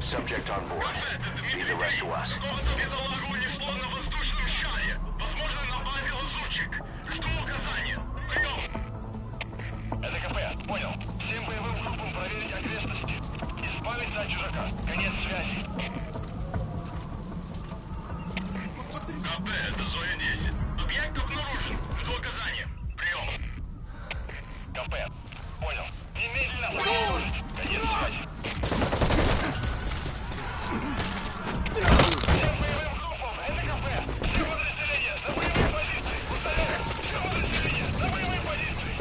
Subject on board. Leave the rest to us. Бедолагу унесло на воздушном шаре. Возможно, на базе лазутчик. Жду указания. Прием. Это КП. Понял. Всем боевым группам проверить окрестности. Избавиться от чужака. Конец связи. КП, это Зоя-10. Объект обнаружен. Жду указания. Прием. КП. Понял. Немедленно уничтожить. Конец связи. Всем боевым группам, это КП. Все подразделения, за боевые позиции. Повторяю, все подразделения, за боевые позиции.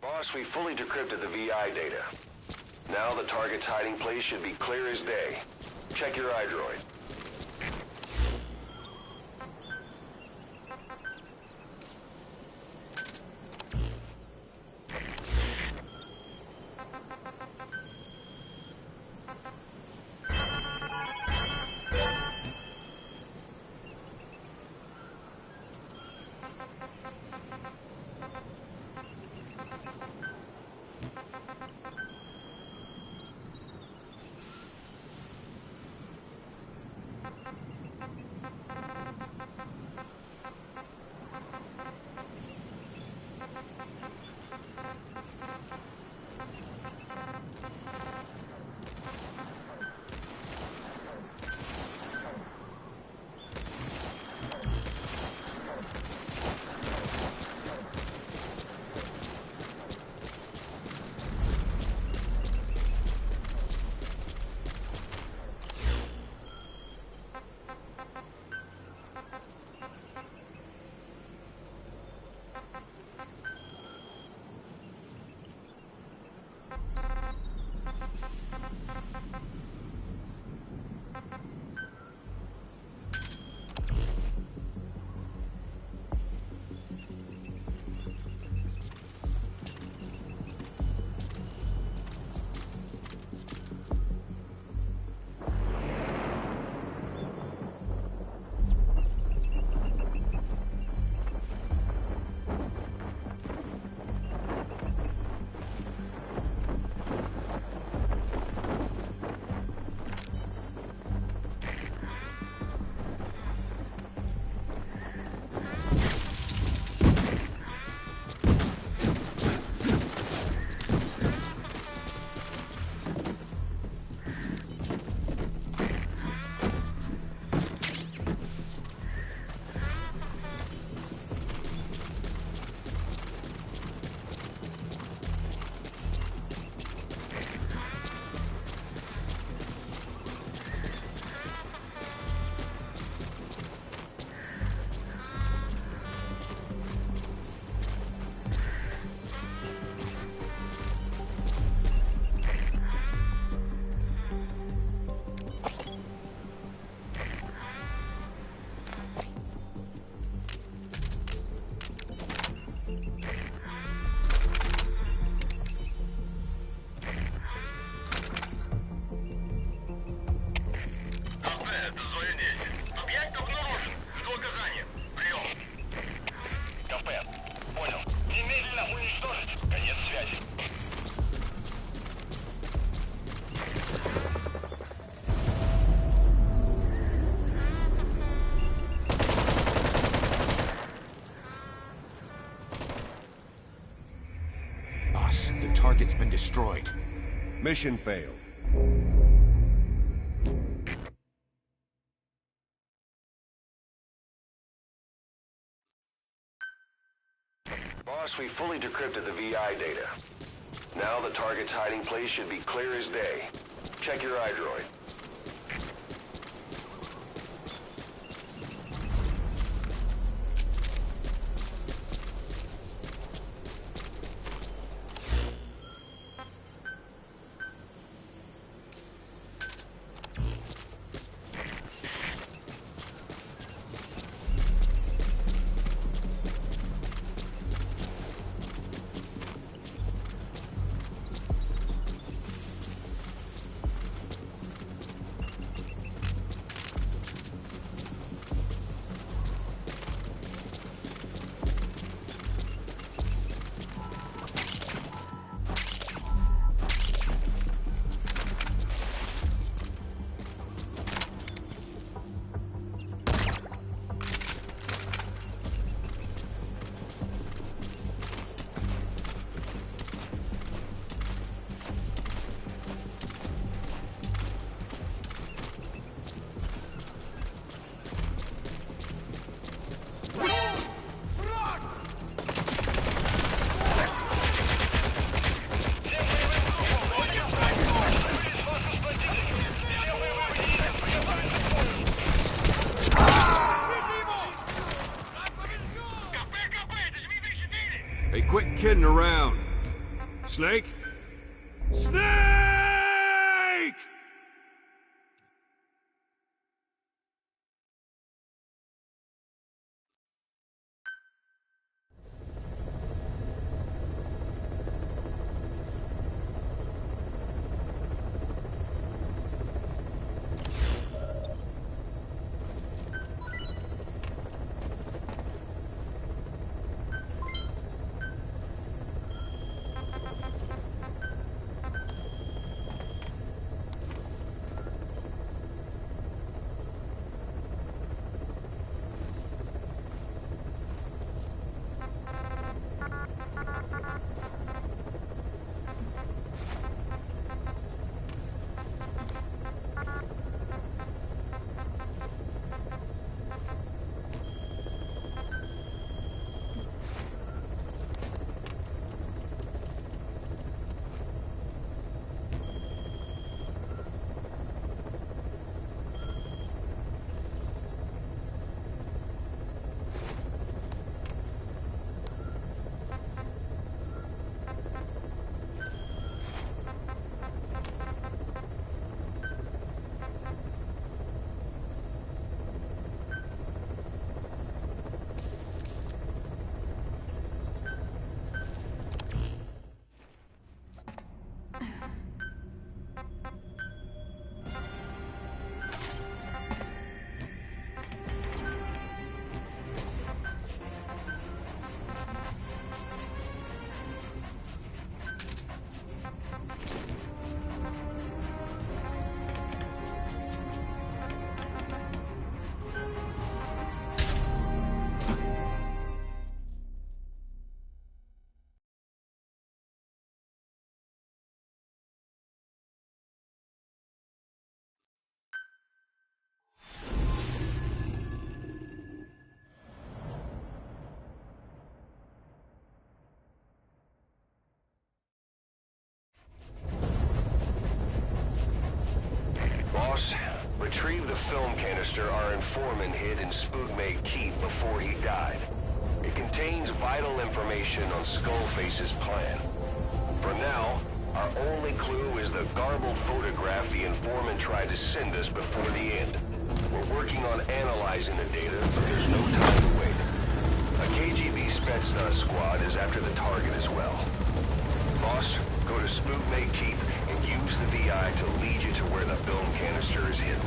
Boss, we fully decrypted the VI data. Now the target's hiding place should be clear as day. Check your iDroid. The target's been destroyed. Mission failed. Boss, we fully decrypted the VI data. Now the target's hiding place should be clear as day. Check your iDroid. Snake? Snake! Boss, retrieve the film canister our informant hid in Spookmate Keep before he died. It contains vital information on Skullface's plan. For now, our only clue is the garbled photograph the informant tried to send us before the end. We're working on analyzing the data, but there's no time to wait. A KGB Spetsnaz squad is after the target as well. Boss, go to Spookmate Keep and use the VI to lead you to where the film canister is hidden.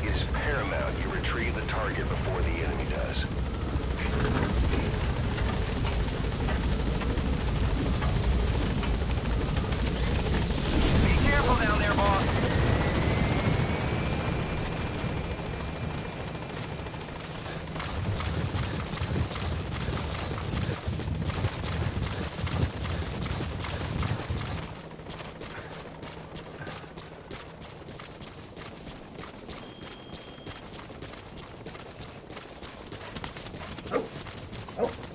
It is paramount you retrieve the target before the enemy does. Be careful down there, boss. Oh.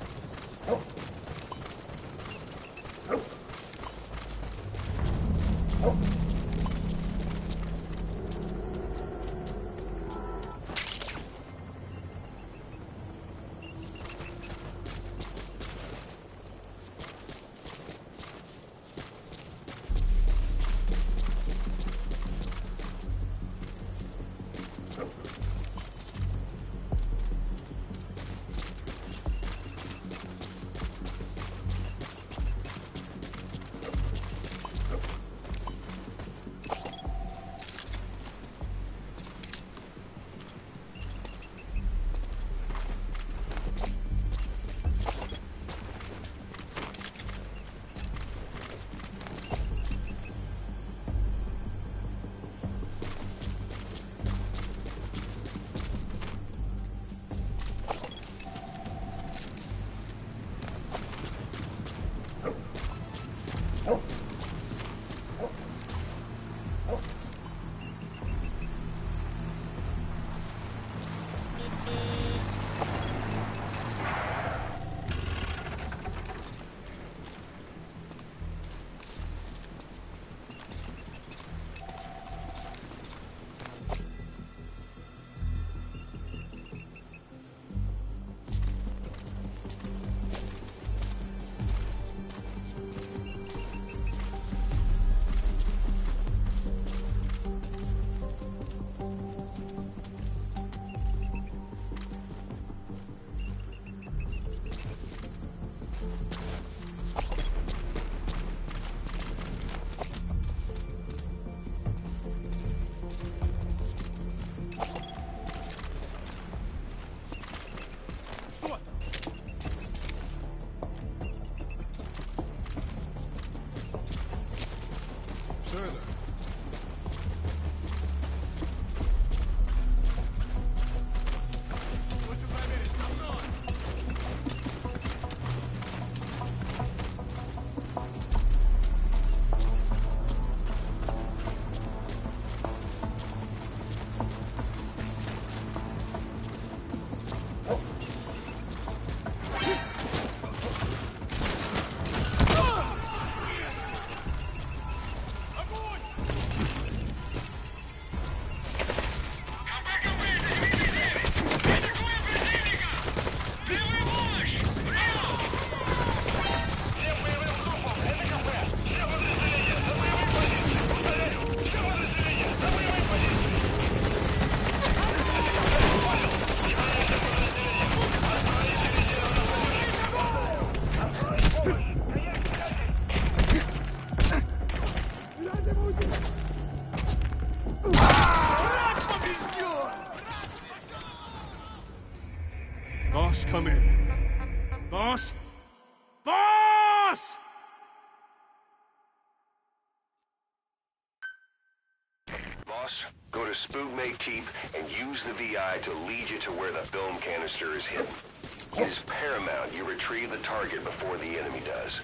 come in. Boss? Boss! Boss, go to Spoogmay Keep and use the VI to lead you to where the film canister is hidden. It is paramount you retrieve the target before the enemy does.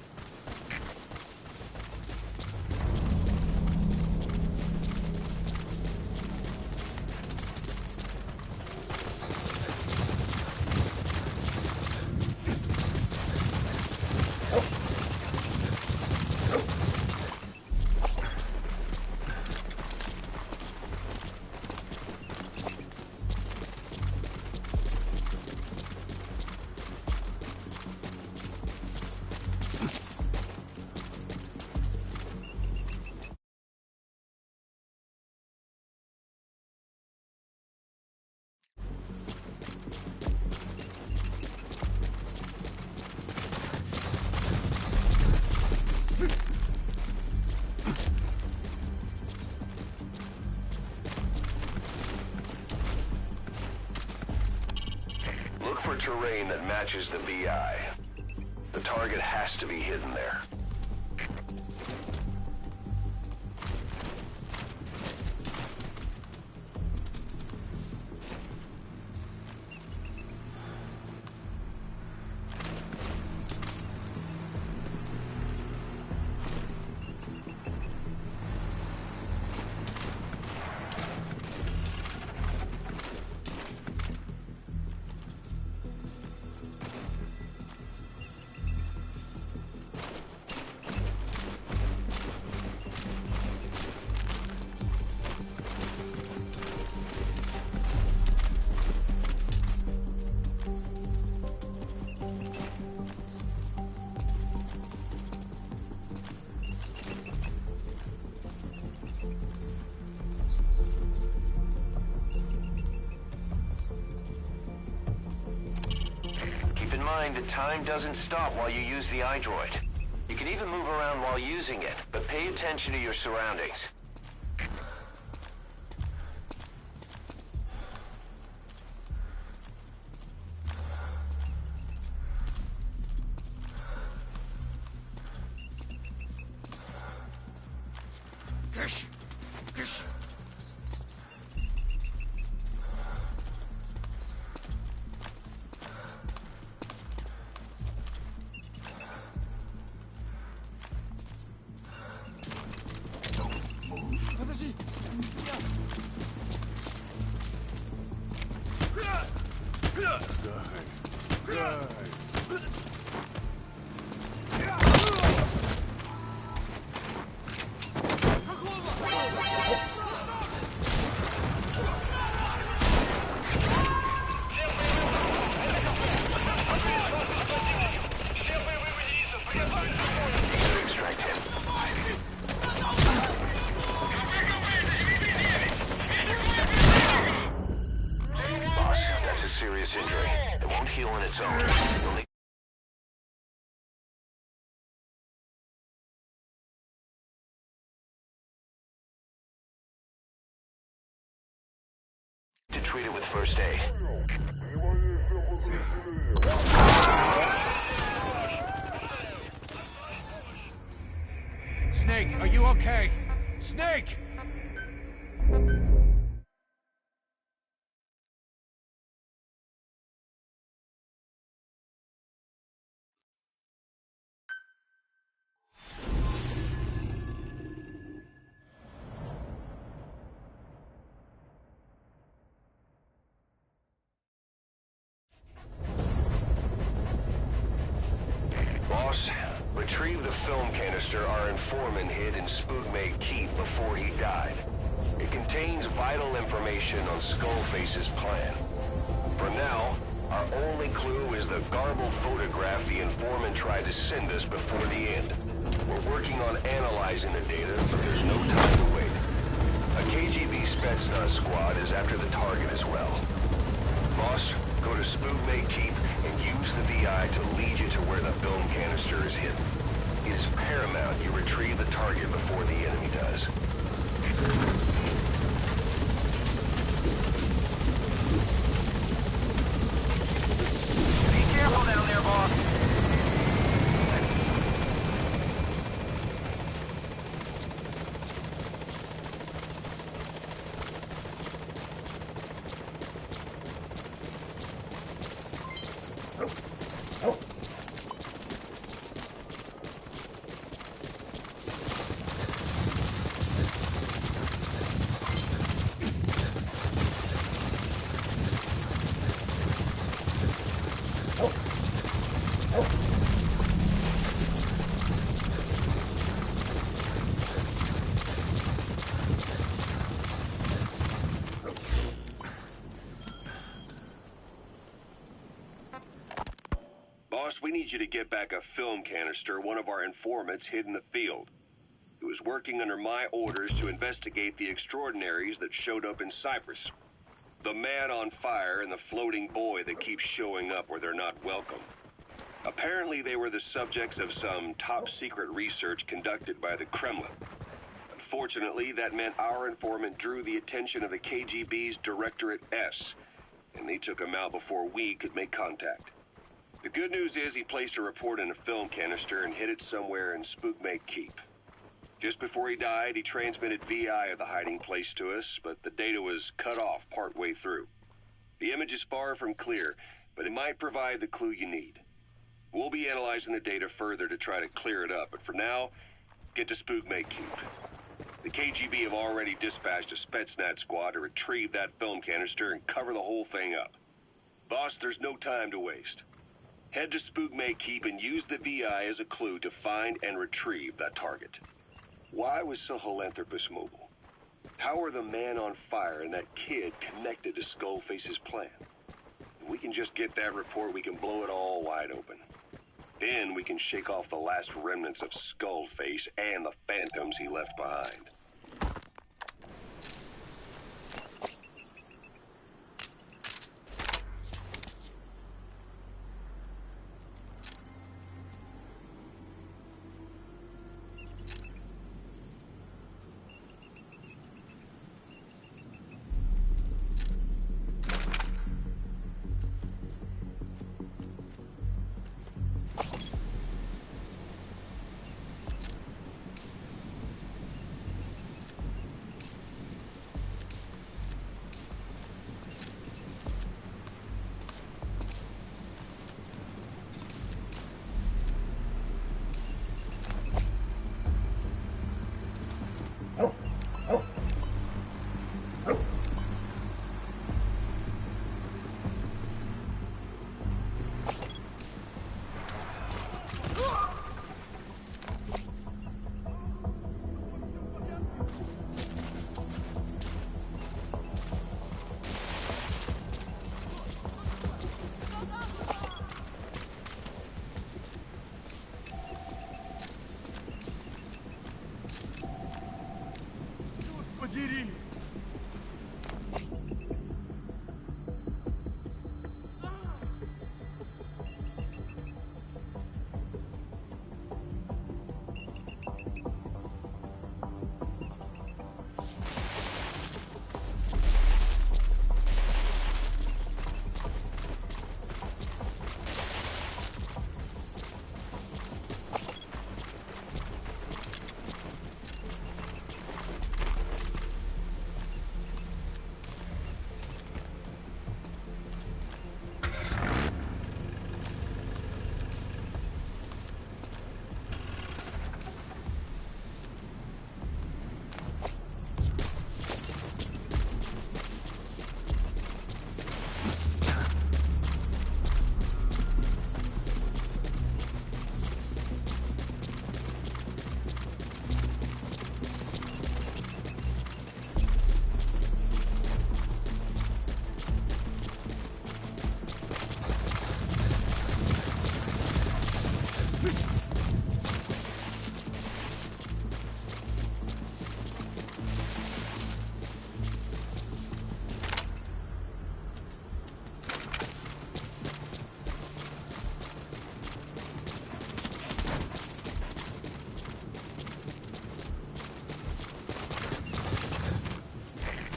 Look for terrain that matches the VI. The target has to be hidden there. Keep in mind that time doesn't stop while you use the iDroid. You can even move around while using it, but pay attention to your surroundings. Подожди! Extract him. Boss, that's a serious injury. It won't heal on its own. You'll need to treat it with first aid. Snake, are you okay? Snake! Boss, retrieve the film canister our informant hid in Spoogmay Keep before he died. It contains vital information on Skullface's plan. For now, our only clue is the garbled photograph the informant tried to send us before the end. We're working on analyzing the data, but there's no time to wait. A KGB Spetsnaz squad is after the target as well. Boss, go to Spoogmay Keep and use the VI to lead you to where the film canister is hidden. It is paramount you retrieve the target before the enemy does. Be need you to get back a film canister one of our informants hid in the field. He was working under my orders to investigate the extraordinaries that showed up in Cyprus. The man on fire and the floating boy that keeps showing up where they're not welcome. Apparently they were the subjects of some top-secret research conducted by the Kremlin. Unfortunately, that meant our informant drew the attention of the KGB's Directorate S, and they took him out before we could make contact. The good news is he placed a report in a film canister and hid it somewhere in Spookmate Keep. Just before he died, he transmitted VI of the hiding place to us, but the data was cut off partway through. The image is far from clear, but it might provide the clue you need. We'll be analyzing the data further to try to clear it up, but for now, get to Spookmate Keep. The KGB have already dispatched a Spetsnaz squad to retrieve that film canister and cover the whole thing up. Boss, there's no time to waste. Head to Spookmate Keep and use the VI as a clue to find and retrieve that target. Why was Sahelanthropus mobile? How are the man on fire and that kid connected to Skullface's plan? If we can just get that report, we can blow it all wide open. Then we can shake off the last remnants of Skullface and the phantoms he left behind.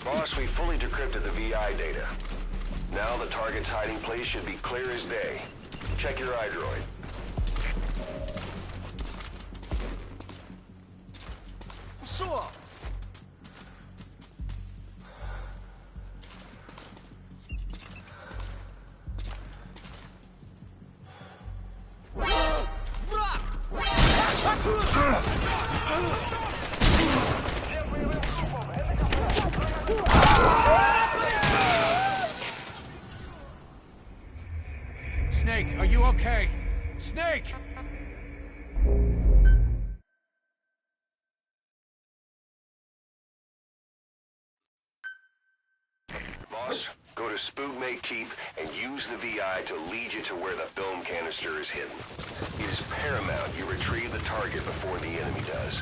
Boss, we fully decrypted the VI data. Now the target's hiding place should be clear as day. Check your iDroid. Sure. Snake, are you okay? Snake! Boss, go to to Spookmate Keep and use the VI to lead you to where the film canister is hidden. It is paramount you retrieve the target before the enemy does.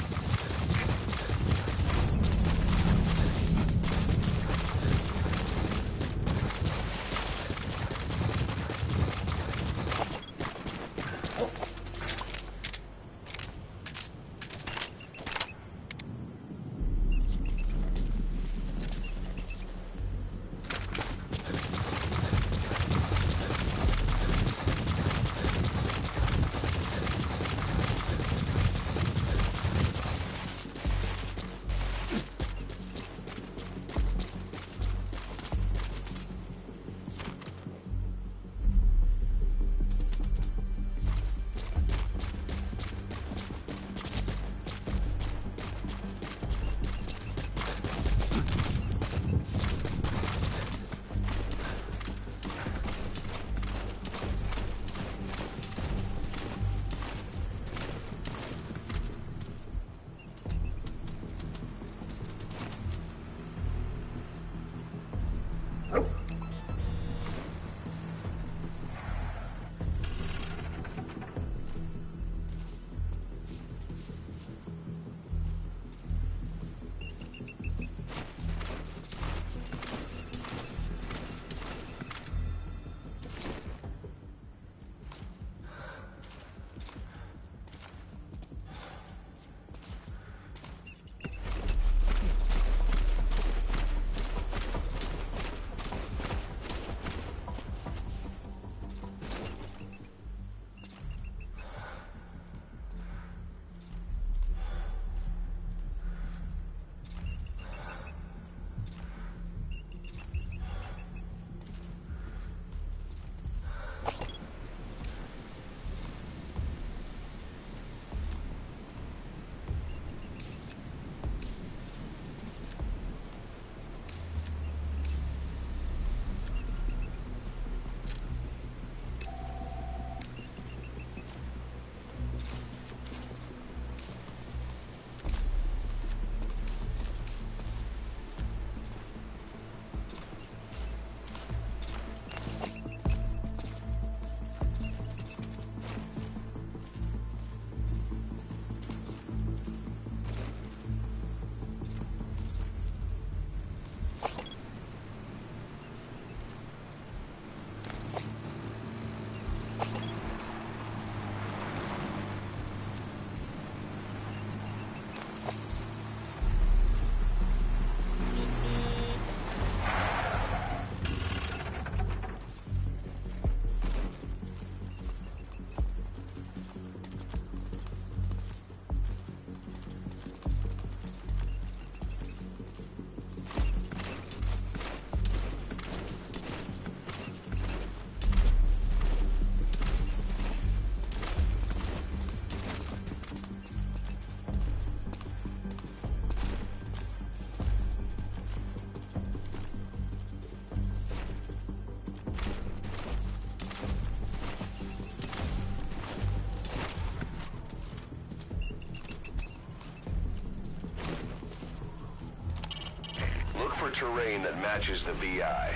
For terrain that matches the VI.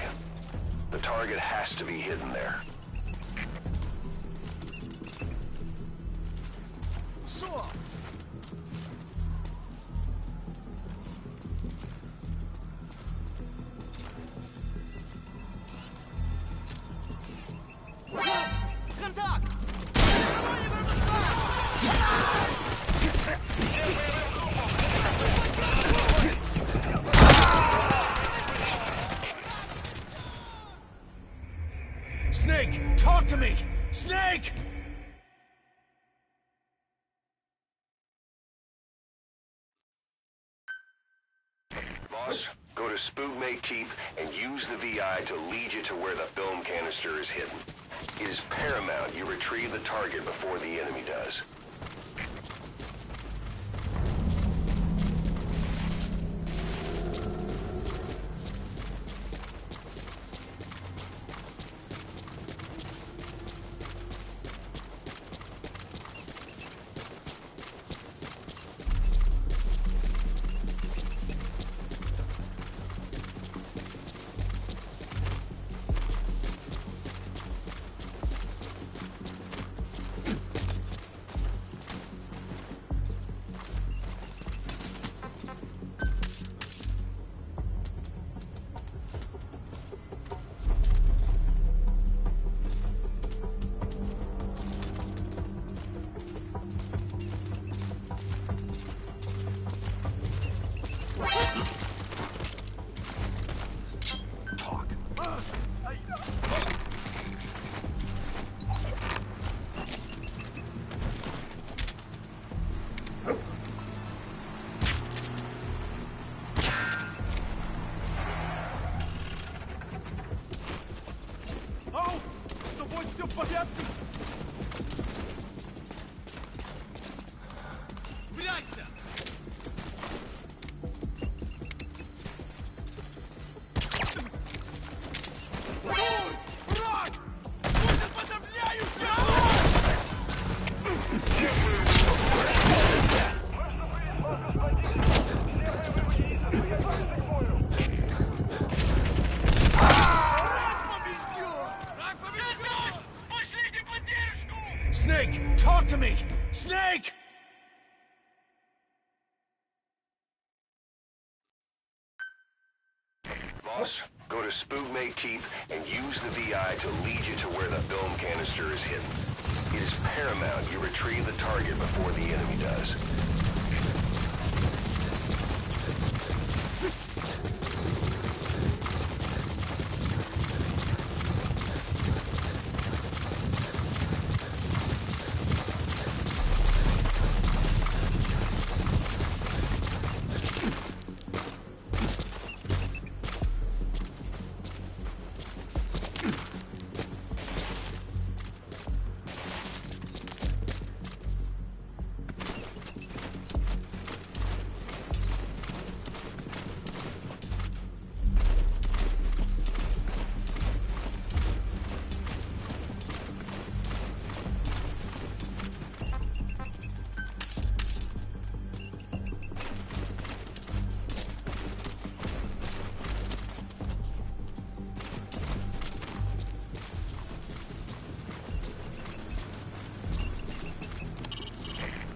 The target has to be hidden there. Snake, talk to me! Snake! Boss, go to Spookmate Keep and use the VI to lead you to where the film canister is hidden. It is paramount you retrieve the target before the enemy does. Все в порядке? Убирайся! Ой! Враг! Будет подавляющий! Snake, talk to me! Snake! Boss, go to Spookmate Keep and use the VI to lead you to where the film canister is hidden. It is paramount you retrieve the target before the enemy does.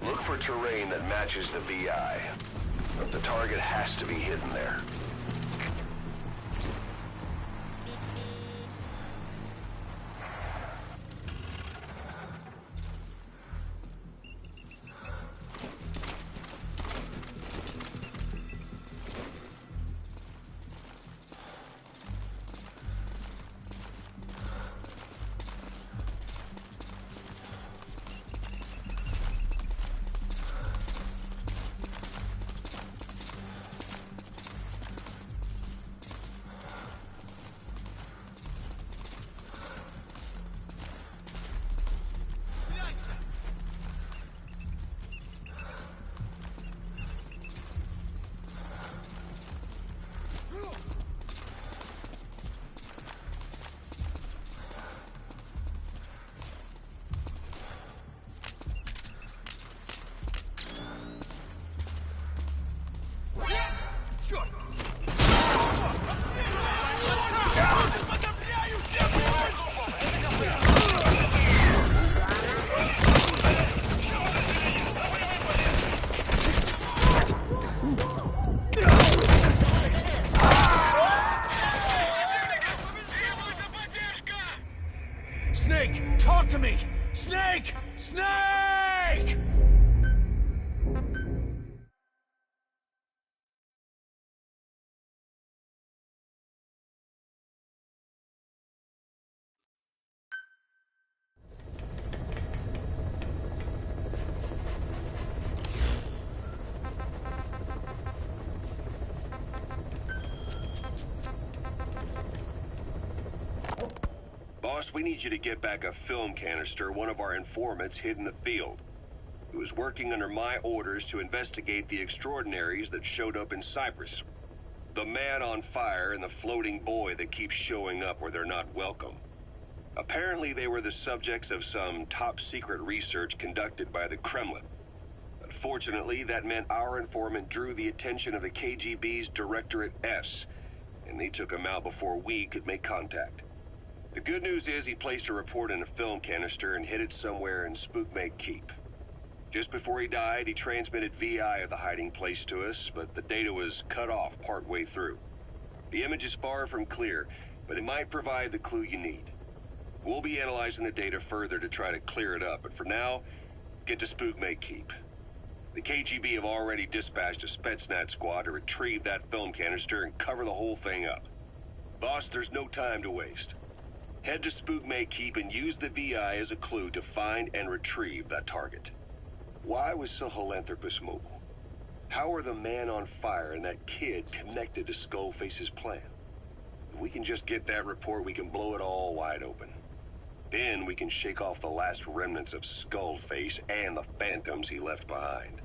Look for terrain that matches the VI. The target has to be hidden there. Snake, talk to me! Snake! Snake! Boss, we need you to get back a film canister one of our informants hid in the field. He was working under my orders to investigate the extraordinaries that showed up in Cyprus. The man on fire and the floating boy that keeps showing up where they're not welcome. Apparently they were the subjects of some top-secret research conducted by the Kremlin. Unfortunately, that meant our informant drew the attention of the KGB's Directorate S, and they took him out before we could make contact. The good news is he placed a report in a film canister and hid it somewhere in Spookmate Keep. Just before he died, he transmitted VI of the hiding place to us, but the data was cut off partway through. The image is far from clear, but it might provide the clue you need. We'll be analyzing the data further to try to clear it up, but for now, get to Spookmate Keep. The KGB have already dispatched a Spetsnaz squad to retrieve that film canister and cover the whole thing up. Boss, there's no time to waste. Head to Spookmate Keep and use the VI as a clue to find and retrieve that target. Why was Sahelanthropus mobile? How are the man on fire and that kid connected to Skullface's plan? If we can just get that report, we can blow it all wide open. Then we can shake off the last remnants of Skullface and the phantoms he left behind.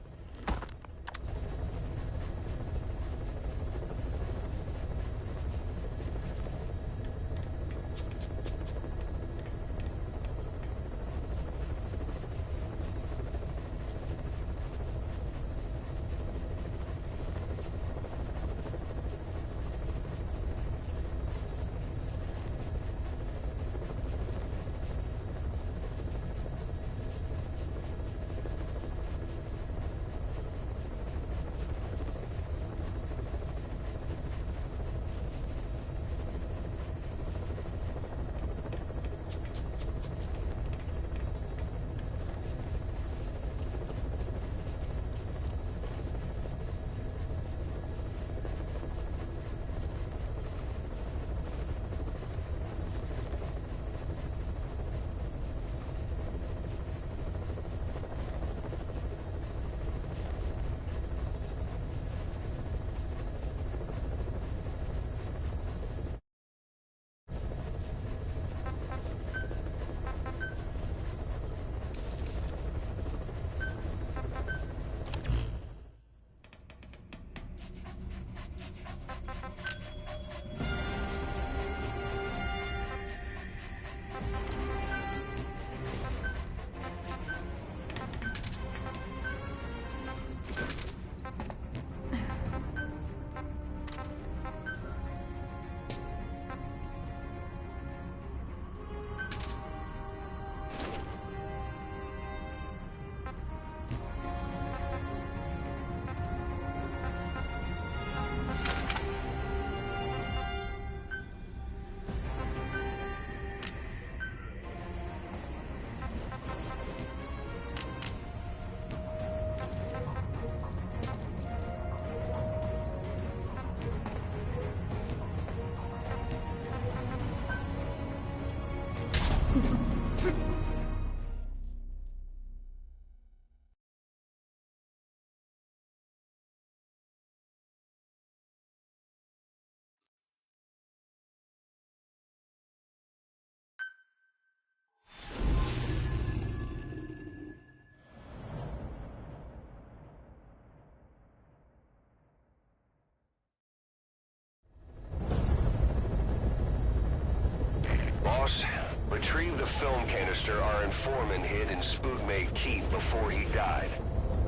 Boss, retrieve the film canister our informant hid in Spookmate Keep before he died.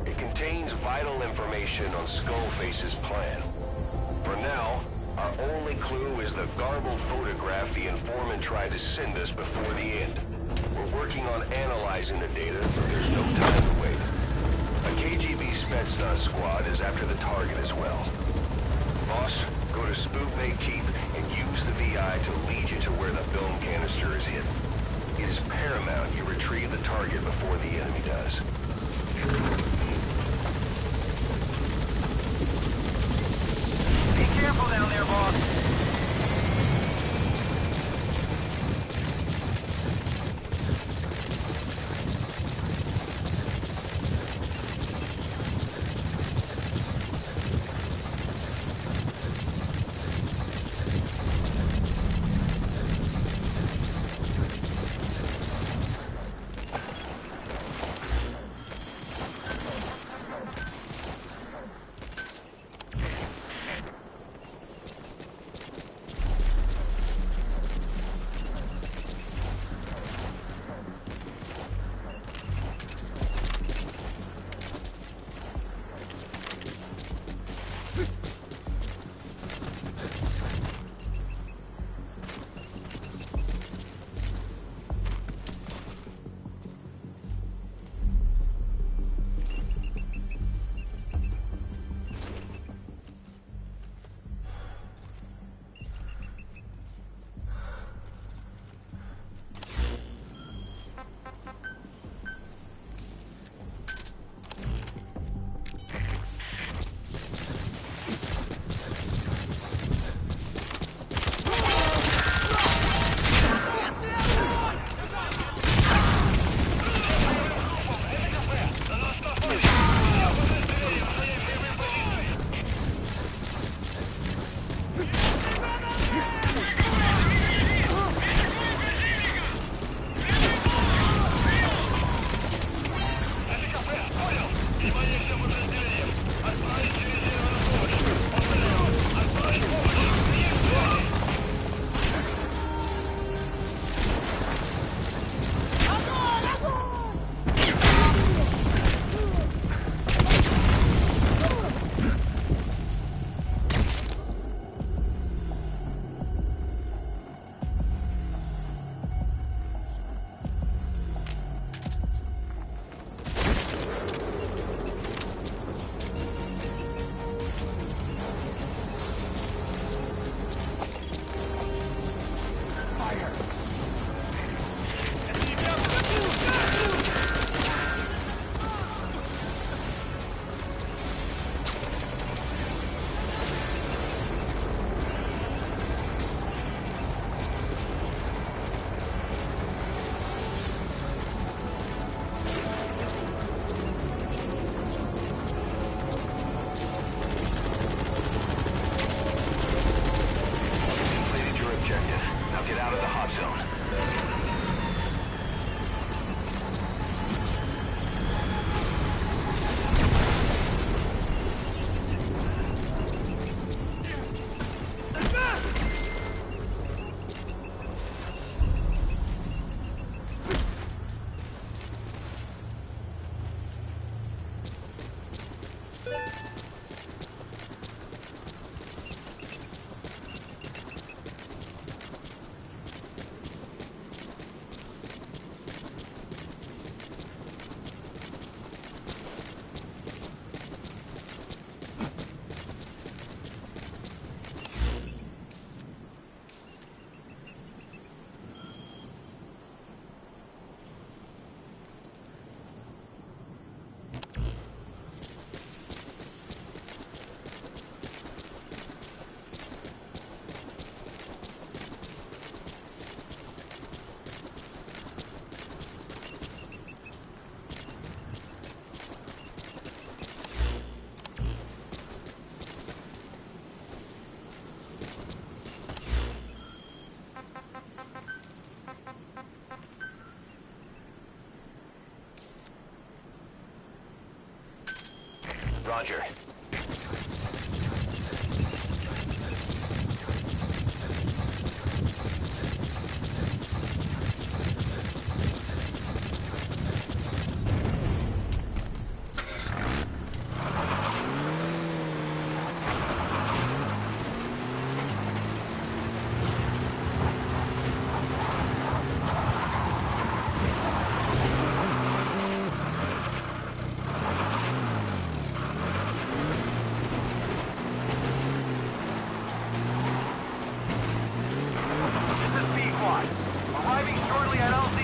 It contains vital information on Skullface's plan. For now, our only clue is the garbled photograph the informant tried to send us before the end. We're working on analyzing the data, so there's no time to wait. A KGB Spetsnaz squad is after the target as well. Boss, go to Spookmate Keep and use the VI to lead you to where the film canister is hidden. It is paramount you retrieve the target before the enemy does. Be careful down there, boss. Roger. Arriving shortly at LZ.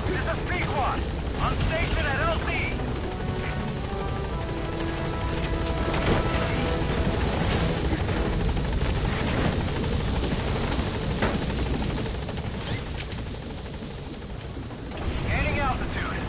This is Pequod. On station at LZ. Gaining altitude.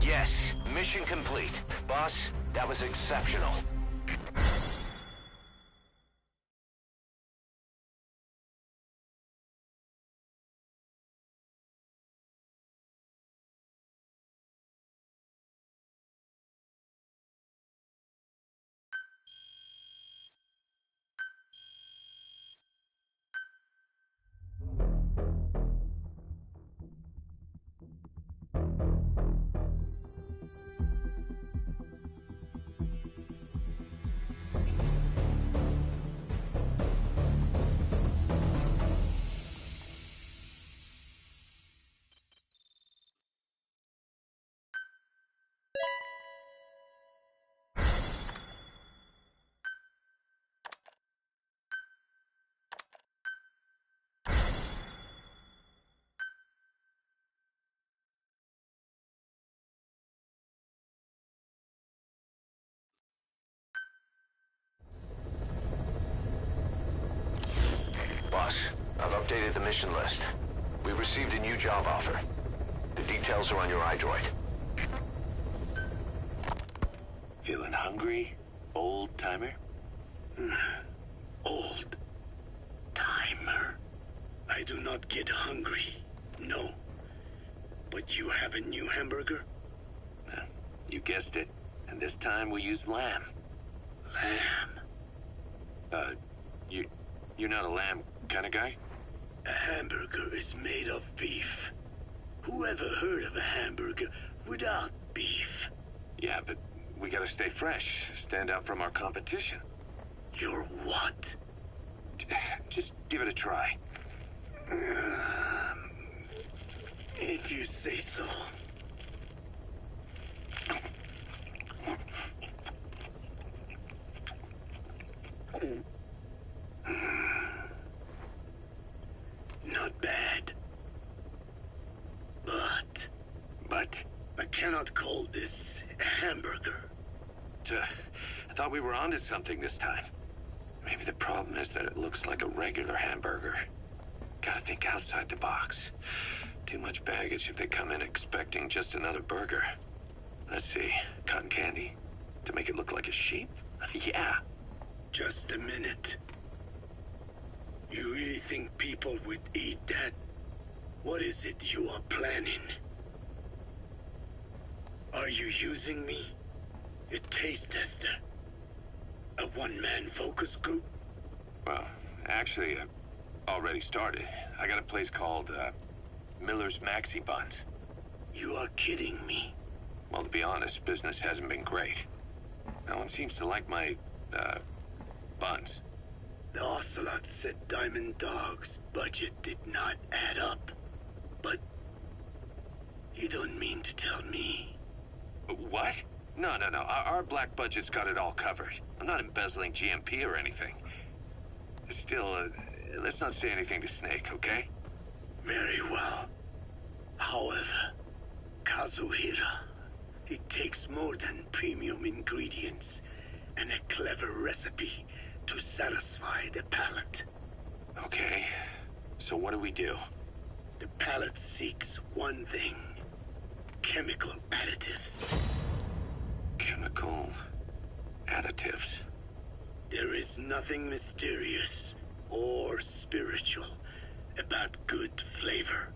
Yes, mission complete. Boss, that was exceptional. Boss, I've updated the mission list. We received a new job offer. The details are on your iDroid. Feeling hungry, old-timer? Old timer. I do not get hungry, no. But you have a new hamburger? You guessed it. And this time we use lamb. Lamb? You're not a lamb kind of guy? A hamburger is made of beef. Who ever heard of a hamburger without beef? Yeah, but we gotta stay fresh, stand out from our competition. You're what? Just give it a try. If you say so. Not bad. But I cannot call this a hamburger. I thought we were onto something this time. Maybe the problem is that it looks like a regular hamburger. Gotta think outside the box. Too much baggage if they come in expecting just another burger. Let's see, cotton candy? To make it look like a sheep? Yeah. Just a minute. You really think people would eat that? What is it you are planning? Are you using me? A taste tester? A one-man focus group? Well, actually, I've already started. I got a place called, Miller's Maxi Buns. You are kidding me. Well, to be honest, business hasn't been great. No one seems to like my, buns. The Ocelot said Diamond Dog's budget did not add up. But you don't mean to tell me. What? No. Our black budget's got it all covered. I'm not embezzling GMP or anything. Still, let's not say anything to Snake, okay? Very well. However, Kazuhira, it takes more than premium ingredients and a clever recipe to satisfy the palate. Okay, so what do we do? The palate seeks one thing: chemical additives. Chemical additives. There is nothing mysterious or spiritual about good flavor.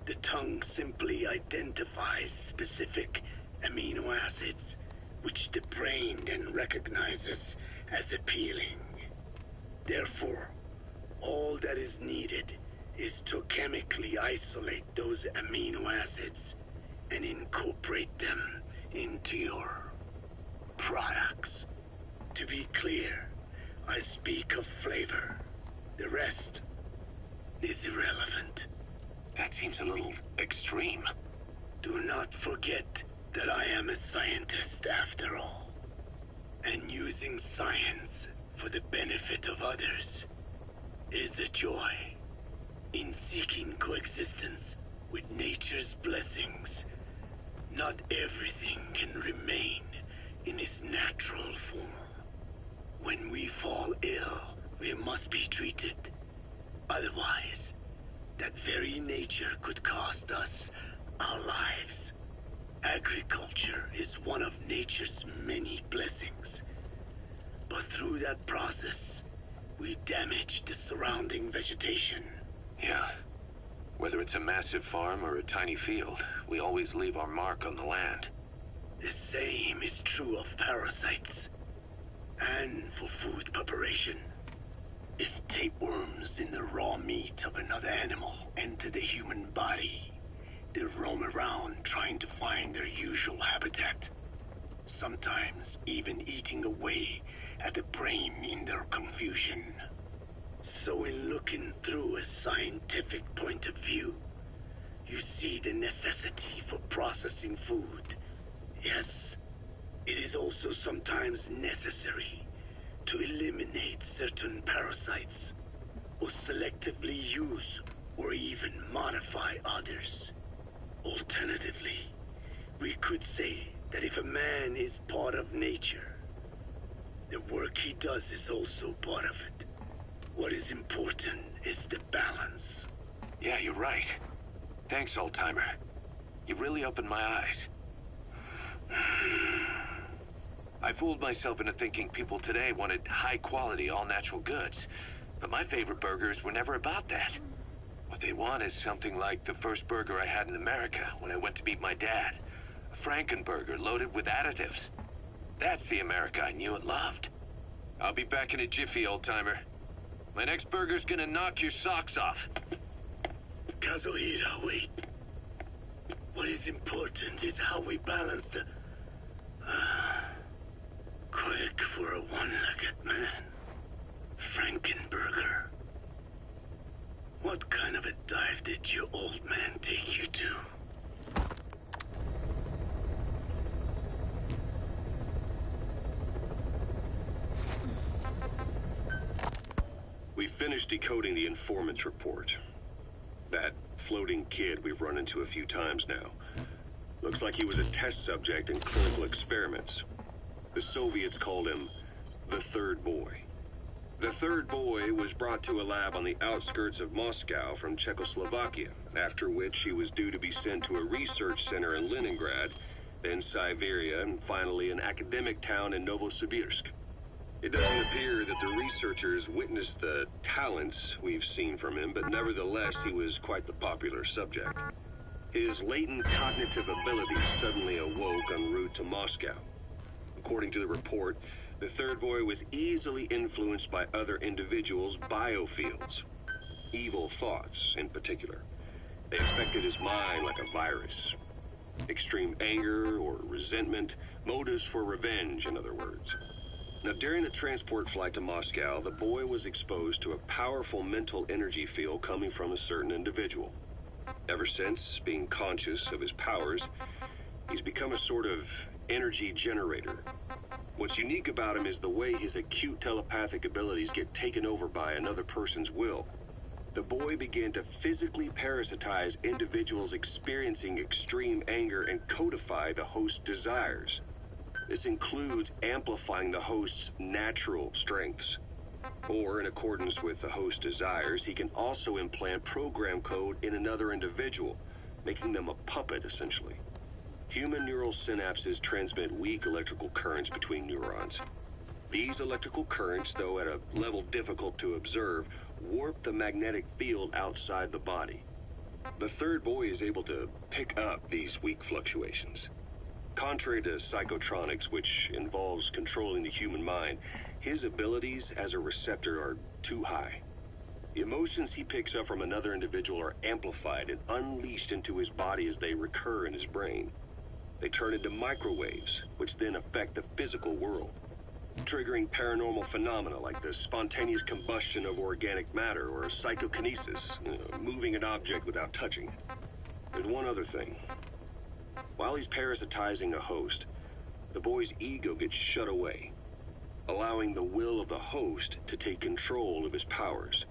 The tongue simply identifies specific amino acids, which the brain then recognizes as appealing. Therefore, all that is needed is to chemically isolate those amino acids and incorporate them into your products. To be clear, I speak of flavor. The rest is irrelevant. That seems a little extreme. Do not forget that I am a scientist after all. And using science for the benefit of others is a joy. In seeking coexistence with nature's blessings, not everything can remain in its natural form. When we fall ill, we must be treated. Otherwise, that very nature could cost us our lives. Agriculture is one of nature's many blessings. But through that process, we damage the surrounding vegetation. Yeah. Whether it's a massive farm or a tiny field, we always leave our mark on the land. The same is true of parasites. And for food preparation. If tapeworms in the raw meat of another animal enter the human body, they roam around trying to find their usual habitat. Sometimes even eating away at the brain in their confusion. So in looking through a scientific point of view, you see the necessity for processing food. Yes, it is also sometimes necessary to eliminate certain parasites, or selectively use or even modify others. Alternatively, we could say that if a man is part of nature, the work he does is also part of it. What is important is the balance. Yeah, you're right. Thanks, old-timer. You really opened my eyes. I fooled myself into thinking people today wanted high-quality, all-natural goods. But my favorite burgers were never about that. What they want is something like the first burger I had in America when I went to meet my dad. A Frankenburger loaded with additives. That's the America I knew and loved. I'll be back in a jiffy, old-timer. My next burger's gonna knock your socks off. Kazuhira, wait. What is important is how we balance the... quick for a one-legged man. Frankenburger. What kind of a dive did your old man take you to? We finished decoding the informant's report. That floating kid we've run into a few times now. Looks like he was a test subject in clinical experiments. The Soviets called him the Third Boy. The Third Boy was brought to a lab on the outskirts of Moscow from Czechoslovakia, after which he was due to be sent to a research center in Leningrad, then Siberia, and finally an academic town in Novosibirsk. It doesn't appear that the researchers witnessed the talents we've seen from him, but nevertheless he was quite the popular subject. His latent cognitive abilities suddenly awoke en route to Moscow. According to the report, the Third Boy was easily influenced by other individuals' biofields. Evil thoughts, in particular. They affected his mind like a virus. Extreme anger or resentment, motives for revenge, in other words. Now, during the transport flight to Moscow, the boy was exposed to a powerful mental energy field coming from a certain individual. Ever since, being conscious of his powers, he's become a sort of energy generator. What's unique about him is the way his acute telepathic abilities get taken over by another person's will. the boy began to physically parasitize individuals experiencing extreme anger and codify the host's desires. This includes amplifying the host's natural strengths. Or, in accordance with the host's desires, he can also implant program code in another individual, making them a puppet, essentially. Human neural synapses transmit weak electrical currents between neurons. These electrical currents, though at a level difficult to observe, warp the magnetic field outside the body. The third boy is able to pick up these weak fluctuations. Contrary to psychotronics, which involves controlling the human mind, his abilities as a receptor are too high. The emotions he picks up from another individual are amplified and unleashed into his body as they recur in his brain. They turn into microwaves, which then affect the physical world, triggering paranormal phenomena like the spontaneous combustion of organic matter or psychokinesis, moving an object without touching it. There's one other thing. While he's parasitizing a host, the boy's ego gets shut away, allowing the will of the host to take control of his powers,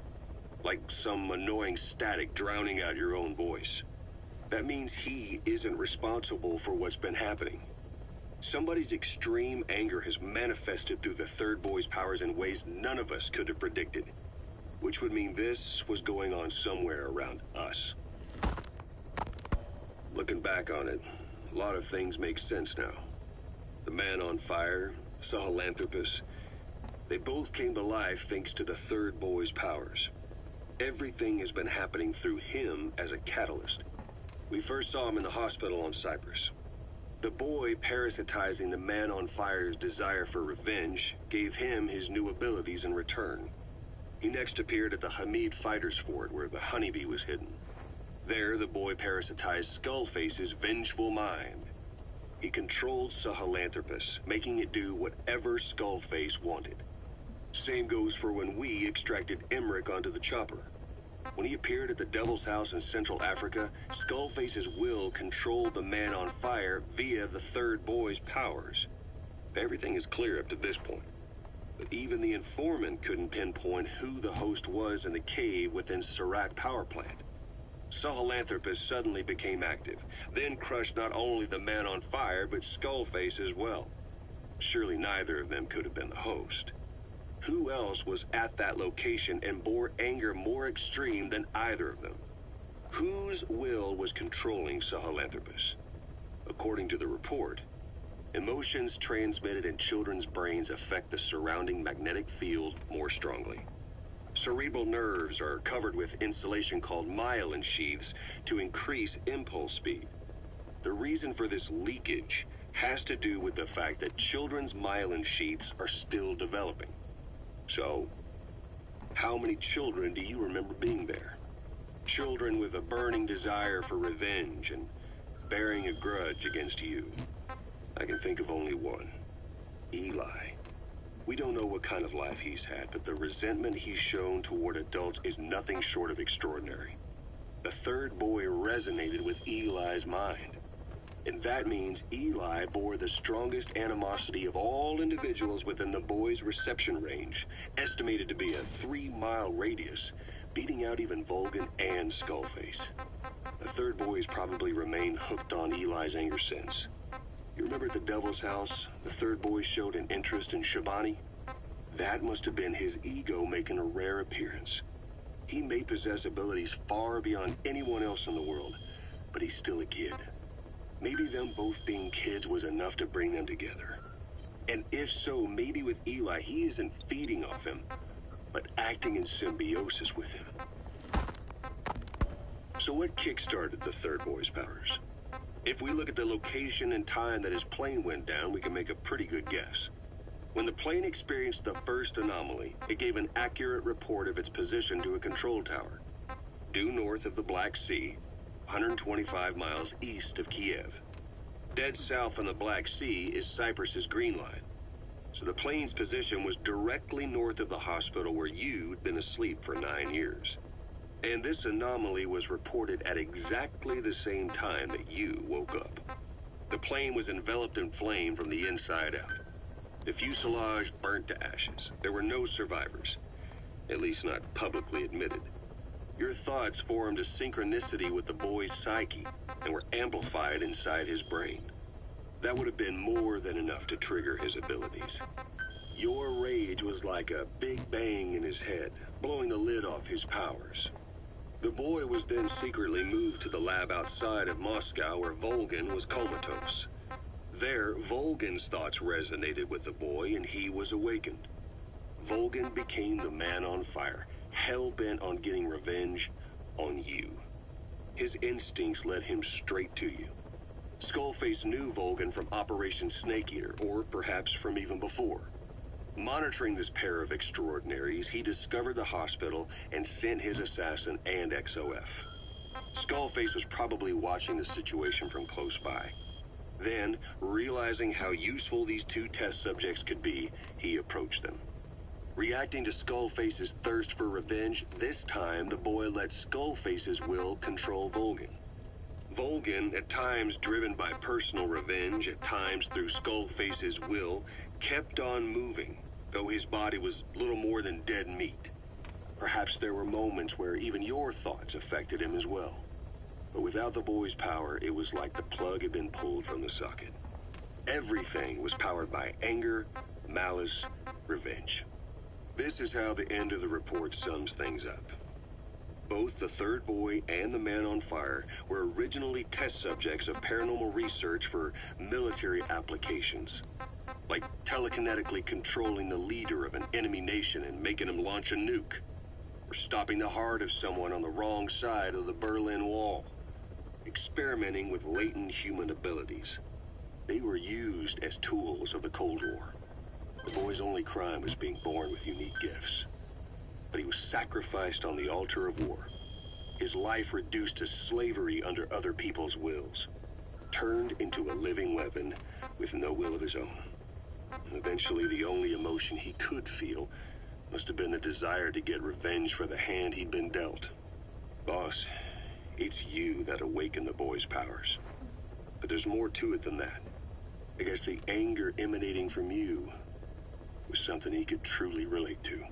like some annoying static drowning out your own voice. That means he isn't responsible for what's been happening. Somebody's extreme anger has manifested through the third boy's powers in ways none of us could have predicted, which would mean this was going on somewhere around us. Looking back on it, a lot of things make sense now. The man on fire, Sahelanthropus, they both came to life thanks to the third boy's powers. Everything has been happening through him as a catalyst. We first saw him in the hospital on Cyprus. The boy parasitizing the man on fire's desire for revenge gave him his new abilities in return. He next appeared at the Hamid Fighters Fort where the honeybee was hidden. There, the boy parasitized Skullface's vengeful mind. He controlled Sahelanthropus, making it do whatever Skullface wanted. Same goes for when we extracted Emmerich onto the chopper. When he appeared at the Devil's House in Central Africa, Skullface's will controlled the man on fire via the third boy's powers. Everything is clear up to this point. But even the informant couldn't pinpoint who the host was in the cave within Serac power plant. Sahelanthropus suddenly became active, then crushed not only the man on fire, but Skullface as well. Surely neither of them could have been the host. Who else was at that location and bore anger more extreme than either of them? Whose will was controlling Sahelanthropus? According to the report, emotions transmitted in children's brains affect the surrounding magnetic field more strongly. Cerebral nerves are covered with insulation called myelin sheaths to increase impulse speed. The reason for this leakage has to do with the fact that children's myelin sheaths are still developing. So, how many children do you remember being there? Children with a burning desire for revenge and bearing a grudge against you. I can think of only one. Eli. We don't know what kind of life he's had, but the resentment he's shown toward adults is nothing short of extraordinary. The third boy resonated with Eli's mind. And that means Eli bore the strongest animosity of all individuals within the boy's reception range, estimated to be a 3-mile radius, beating out even Vulcan and Skullface. The third boy has probably remained hooked on Eli's anger since. You remember at the Devil's House, the third boy showed an interest in Shabani? That must have been his ego making a rare appearance. He may possess abilities far beyond anyone else in the world, but he's still a kid. Maybe them both being kids was enough to bring them together. And if so, maybe with Eli, he isn't feeding off him, but acting in symbiosis with him. So what kickstarted the third boy's powers? If we look at the location and time that his plane went down, we can make a pretty good guess. When the plane experienced the first anomaly, it gave an accurate report of its position to a control tower, due north of the Black Sea, 125 miles east of Kiev. Dead south on the Black Sea is Cyprus's Green Line. So the plane's position was directly north of the hospital where you'd been asleep for 9 years. And this anomaly was reported at exactly the same time that you woke up. The plane was enveloped in flame from the inside out. The fuselage burnt to ashes. There were no survivors, at least not publicly admitted. Your thoughts formed a synchronicity with the boy's psyche and were amplified inside his brain. That would have been more than enough to trigger his abilities. Your rage was like a big bang in his head, blowing the lid off his powers. The boy was then secretly moved to the lab outside of Moscow where Volgin was comatose. There, Volgin's thoughts resonated with the boy and he was awakened. Volgin became the man on fire, hell-bent on getting revenge on you. His instincts led him straight to you. Skullface knew Volgin from Operation Snake Eater, or perhaps from even before. Monitoring this pair of extraordinaries, he discovered the hospital and sent his assassin and XOF. Skullface was probably watching the situation from close by. Then, realizing how useful these two test subjects could be, he approached them. Reacting to Skullface's thirst for revenge, this time the boy let Skullface's will control Volgin. Volgin, at times driven by personal revenge, at times through Skullface's will, kept on moving, though his body was little more than dead meat. Perhaps there were moments where even your thoughts affected him as well. But without the boy's power, it was like the plug had been pulled from the socket. Everything was powered by anger, malice, revenge. This is how the end of the report sums things up. Both the third boy and the man on fire were originally test subjects of paranormal research for military applications. Like telekinetically controlling the leader of an enemy nation and making him launch a nuke. Or stopping the heart of someone on the wrong side of the Berlin Wall. Experimenting with latent human abilities. They were used as tools of the Cold War. The boy's only crime was being born with unique gifts. But he was sacrificed on the altar of war. His life reduced to slavery under other people's wills. Turned into a living weapon with no will of his own. And eventually the only emotion he could feel must have been the desire to get revenge for the hand he'd been dealt. Boss, it's you that awakened the boy's powers. But there's more to it than that. I guess the anger emanating from you was something he could truly relate to.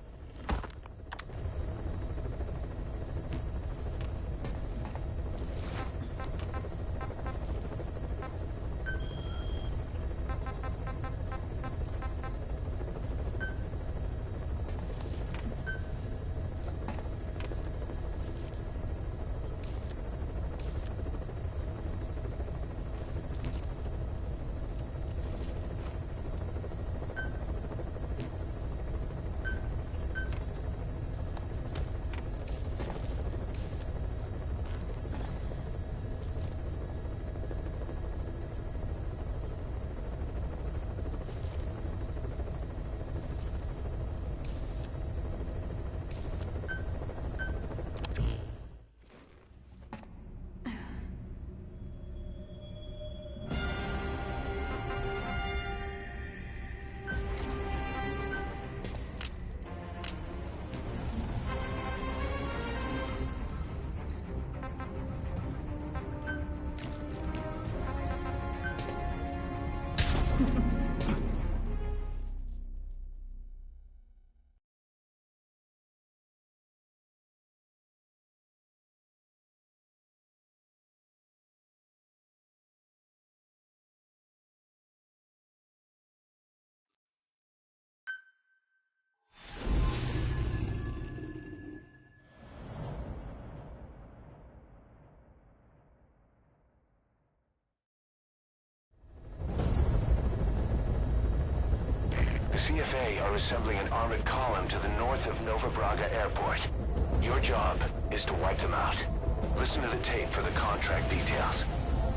CFA are assembling an armored column to the north of Nova Braga Airport. Your job is to wipe them out. Listen to the tape for the contract details.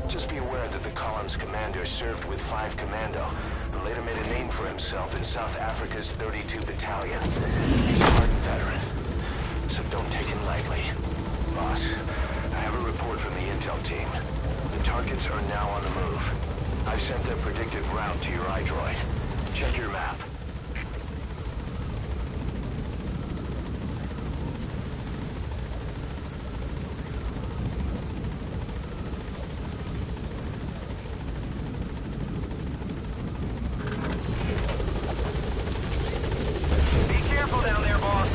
Just be aware that the column's commander served with 5 Commando and later made a name for himself in South Africa's 32 Battalion. He's a hardened veteran, so don't take him lightly. Boss, I have a report from the intel team. The targets are now on the move. I've sent their predicted route to your iDroid. Check your map. Be careful down there, boss.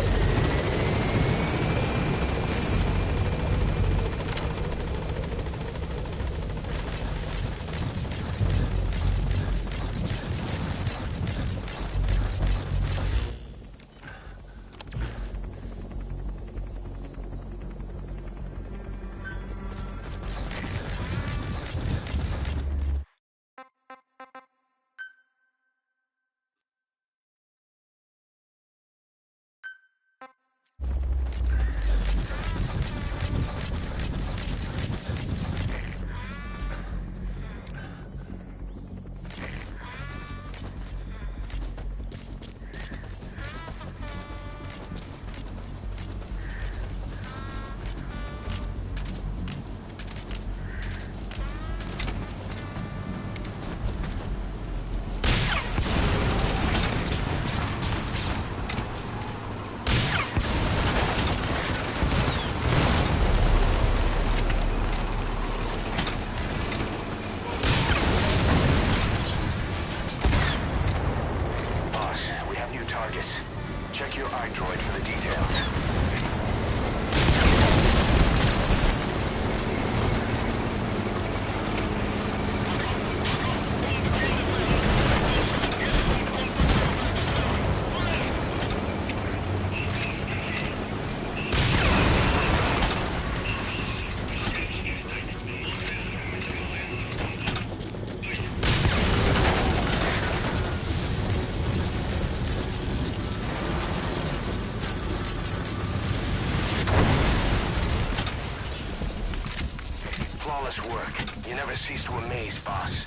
targets. Check your iDroid for the details. Flawless work. You never cease to amaze, boss.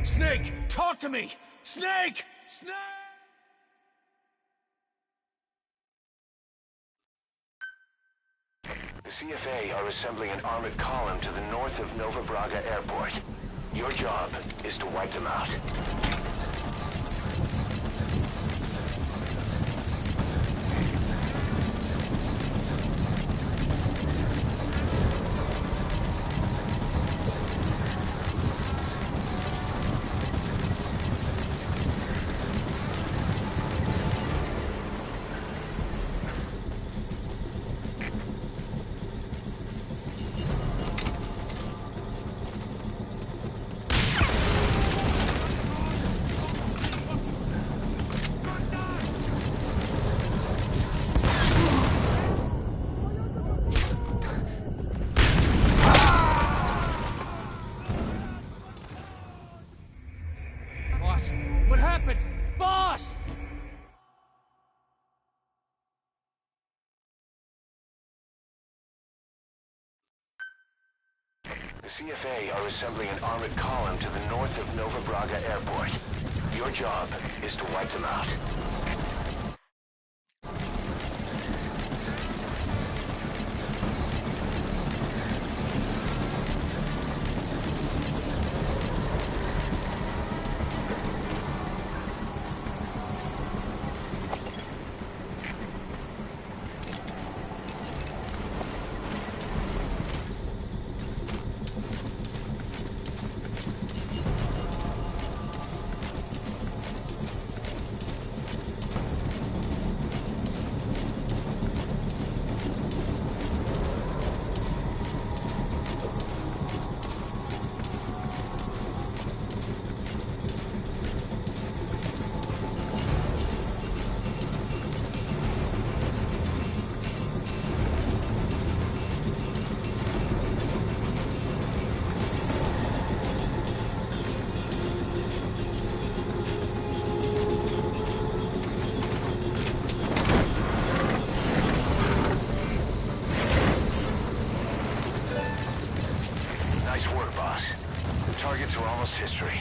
Snake, talk to me! Snake! Snake! The CFA are assembling an armored column to the north of Nova Braga Airport. Your job is to wipe them out. Boss, what happened? Boss! The CFA are assembling an armored column to the north of Nova Braga Airport. Your job is to wipe them out. past history.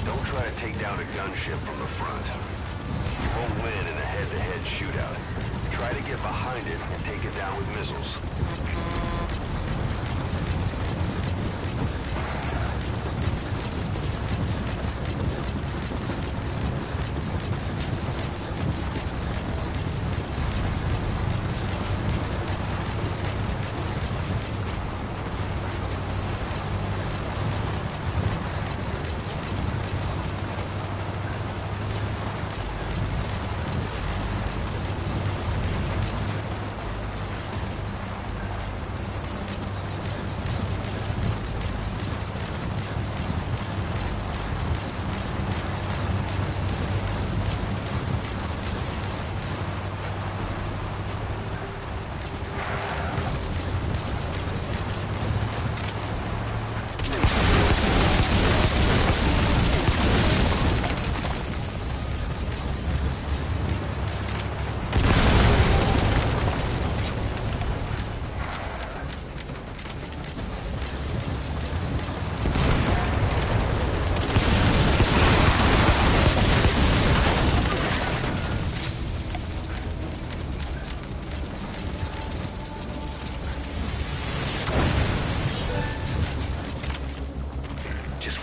Don't try to take down a gunship from the front. You won't win in a head-to-head shootout. Try to get behind it and take it down with missiles.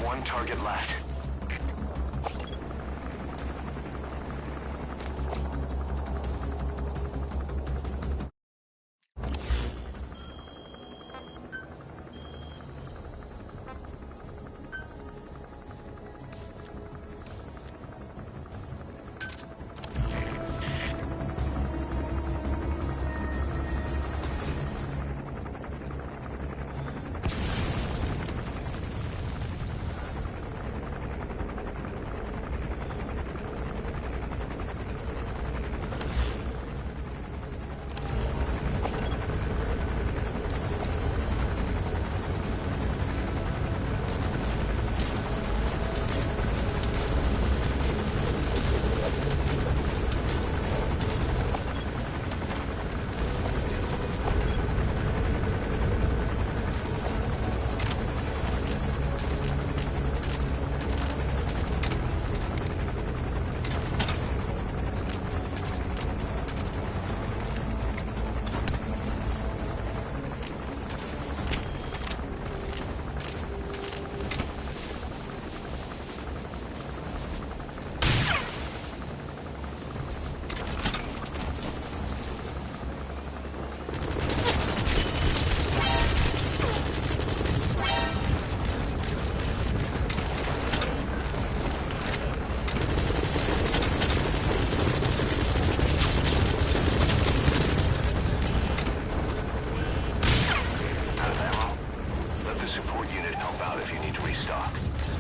One target left.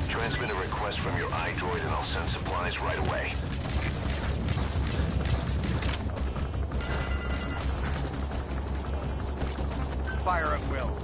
Transmit a request from your iDroid and I'll send supplies right away. Fire at will.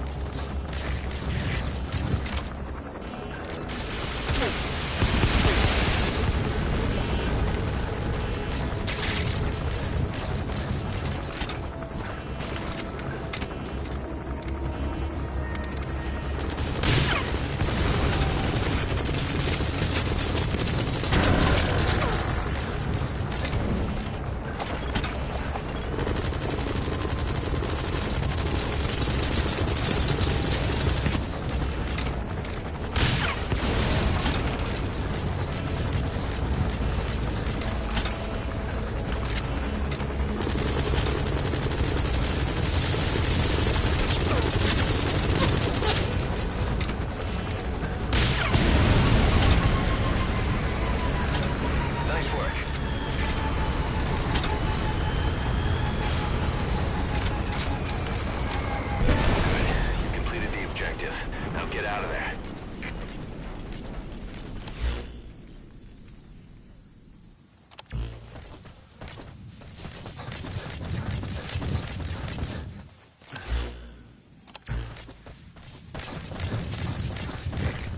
Now get out of there.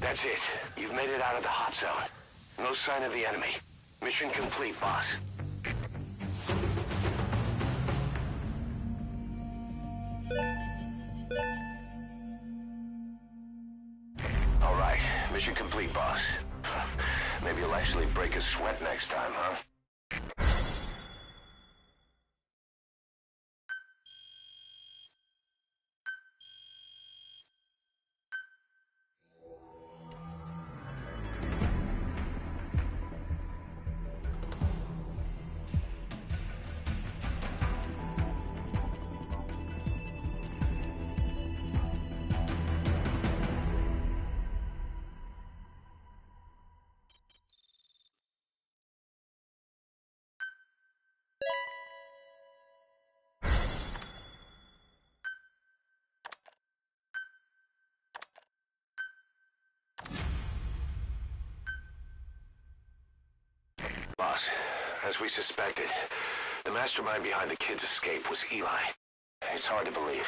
That's it. You've made it out of the hot zone. No sign of the enemy. Mission complete, boss. All right. Mission complete, boss. Maybe you'll actually break a sweat next time, huh? Boss, as we suspected, the mastermind behind the kid's escape was Eli. It's hard to believe,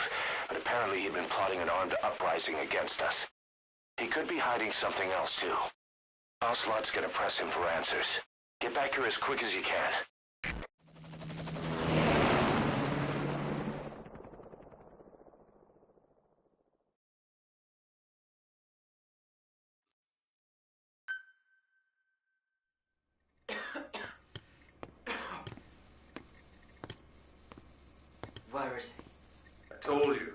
but apparently he'd been plotting an armed uprising against us. He could be hiding something else, too. Ocelot's gonna press him for answers. Get back here as quick as you can. Where is he? I told you.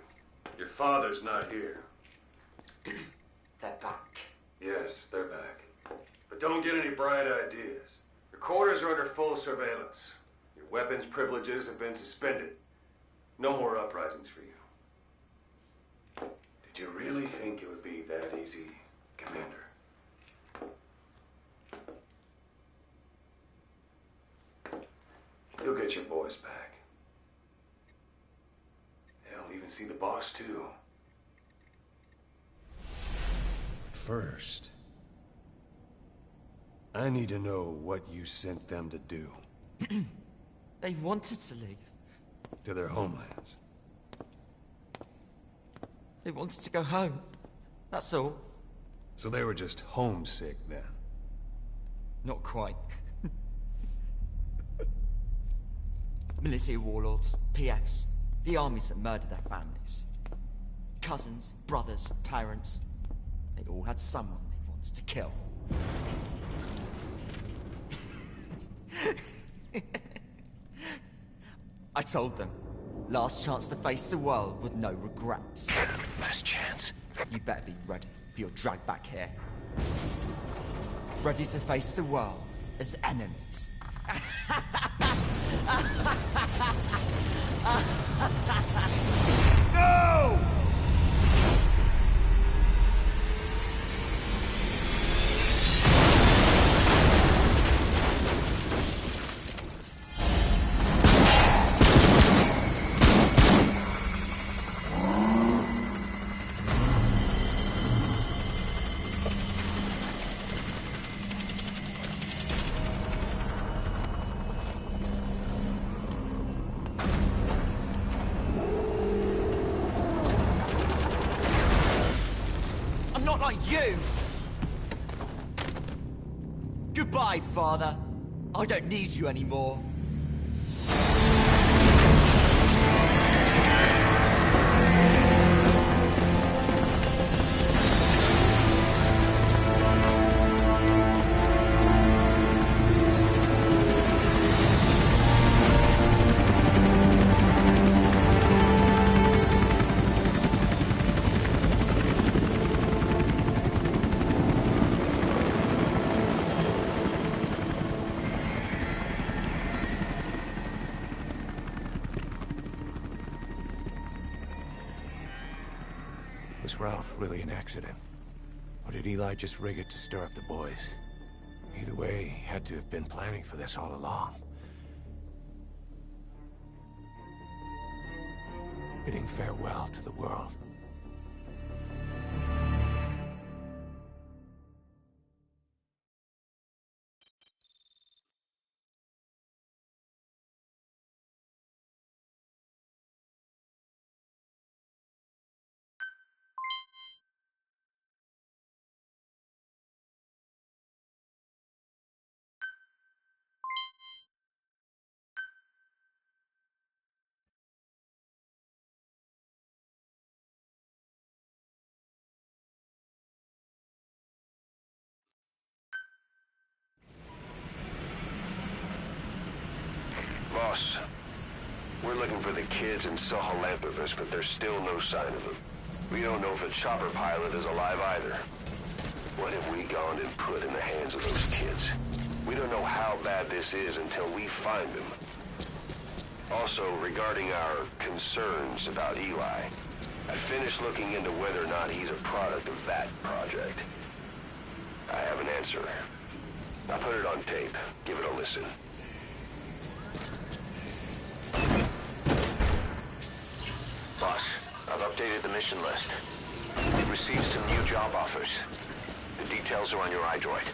Your father's not here. They're back. Yes, they're back. But don't get any bright ideas. Your quarters are under full surveillance. Your weapons privileges have been suspended. No more uprisings for you. Did you really think it would be that easy, Commander? You'll get your boys back. Hell, even see the boss, too. But first, I need to know what you sent them to do. They wanted to leave. To their homelands. They wanted to go home. That's all. So they were just homesick, then? Not quite. Militia warlords, PFs, the armies that murdered their families. Cousins, brothers, parents. They all had someone they wanted to kill. I told them, last chance to face the world with no regrets. Last chance? You better be ready for your drag back here. Ready to face the world as enemies. No! Not like you! Goodbye, Father. I don't need you anymore. Was Ralph really an accident? Or did Eli just rig it to stir up the boys? Either way, he had to have been planning for this all along. Bidding farewell to the world. Boss, we're looking for the kids in Solid.Stealth, but there's still no sign of them. We don't know if the chopper pilot is alive either. What have we gone and put in the hands of those kids? We don't know how bad this is until we find them. Also, regarding our concerns about Eli, I finished looking into whether or not he's a product of that project. I have an answer. I put it on tape. Give it a listen. Boss, I've updated the mission list. We've received some new job offers. The details are on your iDroid.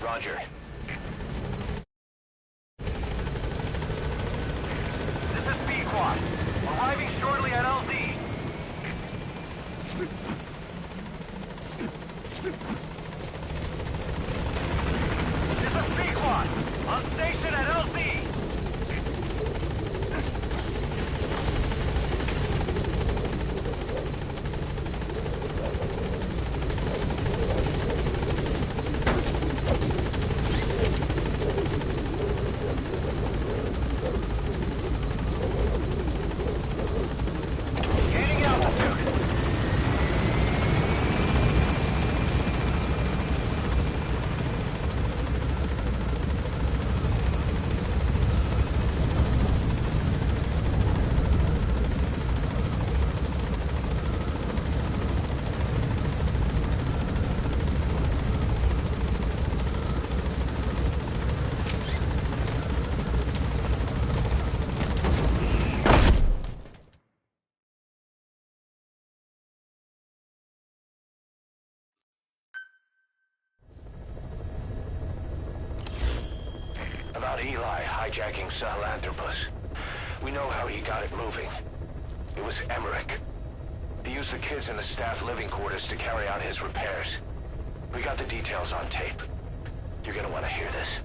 Roger. This is B-Quad. Arriving shortly at LZ. This is B-Quad. On station at LZ. About Eli hijacking Solid.Stealth. We know how he got it moving. It was Emmerich. He used the kids in the staff living quarters to carry out his repairs. We got the details on tape. You're gonna want to hear this.